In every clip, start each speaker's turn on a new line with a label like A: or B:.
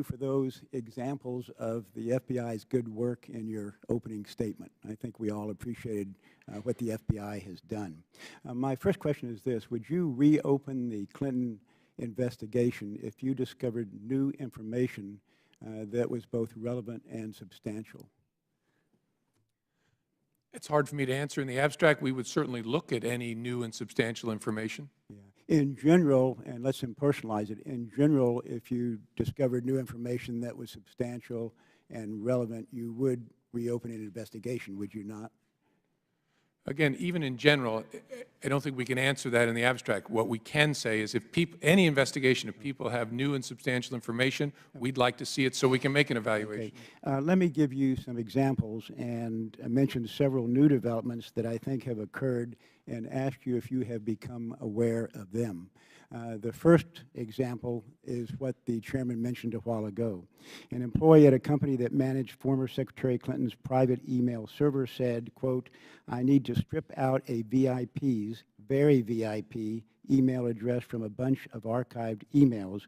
A: you for those examples of the FBI's good work in your opening statement. I think we all appreciated what the FBI has done. My first question is this: would you reopen the Clinton investigation if you discovered new information that was both relevant and substantial?
B: It's hard for me to answer in the abstract. We would certainly look at any new and substantial information.
A: Yeah. In general, and let's impersonalize it, in general, if you discovered new information that was substantial and relevant, you would reopen an investigation, would you not?
B: Again, even in general, I don't think we can answer that in the abstract. What we can say is if any investigation, if people have new and substantial information, we'd like to see it so we can make an evaluation.
A: Okay. Let me give you some examples and mention several new developments that I think have occurred and ask you if you have become aware of them. The first example is what the chairman mentioned a while ago. An employee at a company that managed former Secretary Clinton's private email server said, quote, "I need to strip out a VIP's, very VIP, email address from a bunch of archived emails.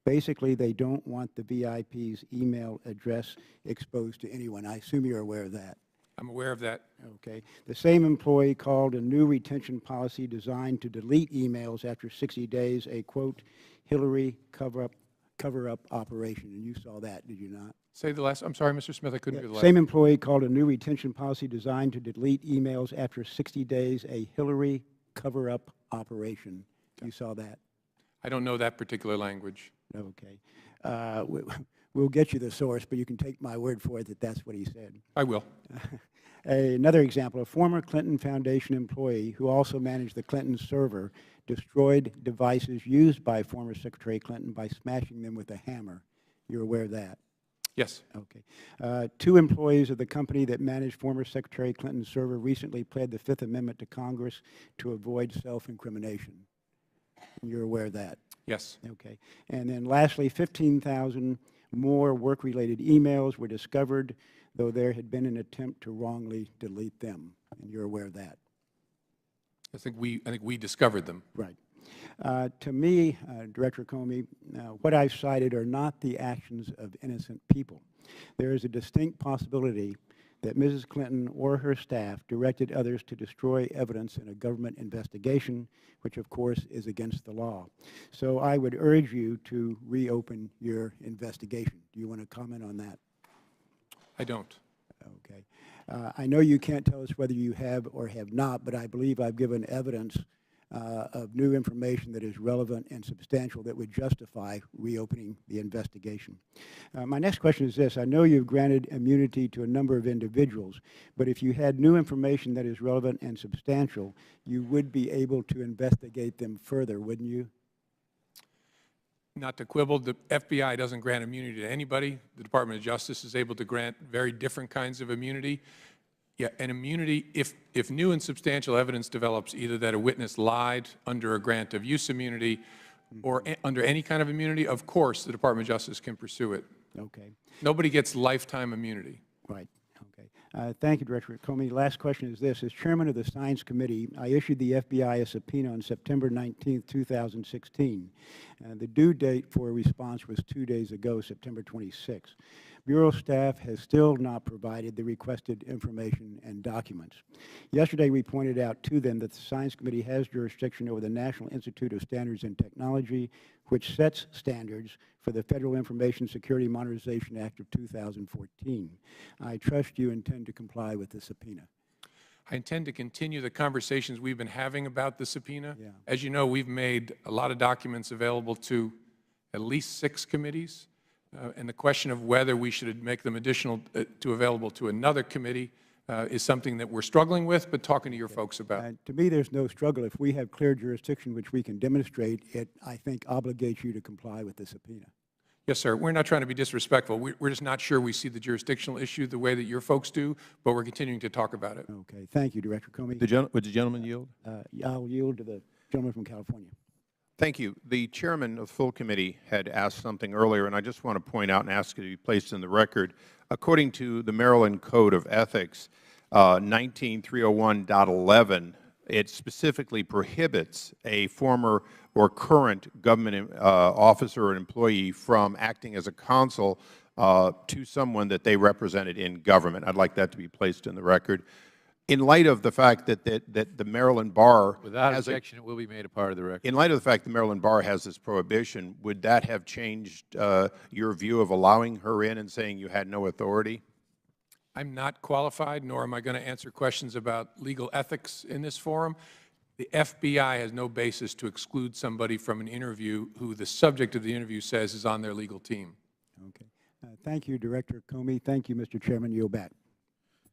A: Basically, they don't want the VIP's email address exposed to anyone." I assume you're aware of that.
B: I'm aware of that.
A: Okay. The same employee called a new retention policy designed to delete emails after 60 days a, quote, "Hillary cover-up operation." And you saw that, did you not?
B: Say the last. I'm sorry, Mr. Smith, I couldn't hear the last.
A: Same employee called a new retention policy designed to delete emails after 60 days a Hillary cover-up operation. You saw that?
B: I don't know that particular language.
A: Okay. We'll get you the source, but you can take my word for it that that's what he said.
B: I will.
A: Another example, a former Clinton Foundation employee who also managed the Clinton server destroyed devices used by former Secretary Clinton by smashing them with a hammer. You're aware of that?
B: Yes.
A: Okay. Two employees of the company that managed former Secretary Clinton's server recently pled the Fifth Amendment to Congress to avoid self-incrimination. You're aware of that?
B: Yes.
A: Okay. And then lastly, 15,000 more work-related emails were discovered, though there had been an attempt to wrongly delete them. And you're aware of that?
B: I think we discovered them.
A: Right. To me, Director Comey, what I've cited are not the actions of innocent people. There is a distinct possibility that Mrs. Clinton or her staff directed others to destroy evidence in a government investigation, which of course is against the law. So I would urge you to reopen your investigation. Do you want to comment on that?
B: I don't.
A: Okay. I know you can't tell us whether you have or have not, but I believe I've given evidence of new information that is relevant and substantial that would justify reopening the investigation. My next question is this. I know you've granted immunity to a number of individuals, but if you had new information that is relevant and substantial, you would be able to investigate them further, wouldn't you?
B: Not to quibble, the FBI doesn't grant immunity to anybody. The Department of Justice is able to grant very different kinds of immunity. Yeah, and immunity, if new and substantial evidence develops, either that a witness lied under a grant of use immunity or under any kind of immunity, of course the Department of Justice can pursue it.
A: Okay.
B: Nobody gets lifetime immunity.
A: Right. Okay. Thank you, Director Comey. Last question is this. As Chairman of the Science Committee, I issued the FBI a subpoena on September 19, 2016. The due date for a response was 2 days ago, September 26. Bureau staff has still not provided the requested information and documents. Yesterday, we pointed out to them that the Science Committee has jurisdiction over the National Institute of Standards and Technology, which sets standards for the Federal Information Security Modernization Act of 2014. I trust you intend to comply with the subpoena.
B: I intend to continue the conversations we've been having about the subpoena.
A: Yeah.
B: As you know, we've made a lot of documents available to at least 6 committees. And the question of whether we should make them available to another committee is something that we're struggling with, but talking to your folks about.
A: To me, there's no struggle. If we have clear jurisdiction, which we can demonstrate, it, I think, obligates you to comply with the subpoena.
B: Yes, sir. We're not trying to be disrespectful. We're just not sure we see the jurisdictional issue the way that your folks do, but we're continuing to talk about it.
A: Okay. Thank you, Director Comey.
C: Would the gentleman yield?
A: I'll yield to the gentleman from California.
C: Thank you. The chairman of the full committee had asked something earlier, and I just want to point out and ask it to be placed in the record. According to the Maryland Code of Ethics, 19301.11, it specifically prohibits a former or current government officer or employee from acting as a counsel to someone that they represented in government. I'd like that to be placed in the record. In light of the fact that the Maryland Bar
D: Without
C: has
D: objection, it will be made a part of the record.
C: in light of the fact the Maryland Bar has this prohibition, would that have changed your view of allowing her in and saying you had no authority?
B: I'm not qualified, nor am I going to answer questions about legal ethics in this forum. The FBI has no basis to exclude somebody from an interview who the subject of the interview says is on their legal team.
A: Okay. Thank you, Director Comey. Thank you, Mr. Chairman. Yield back.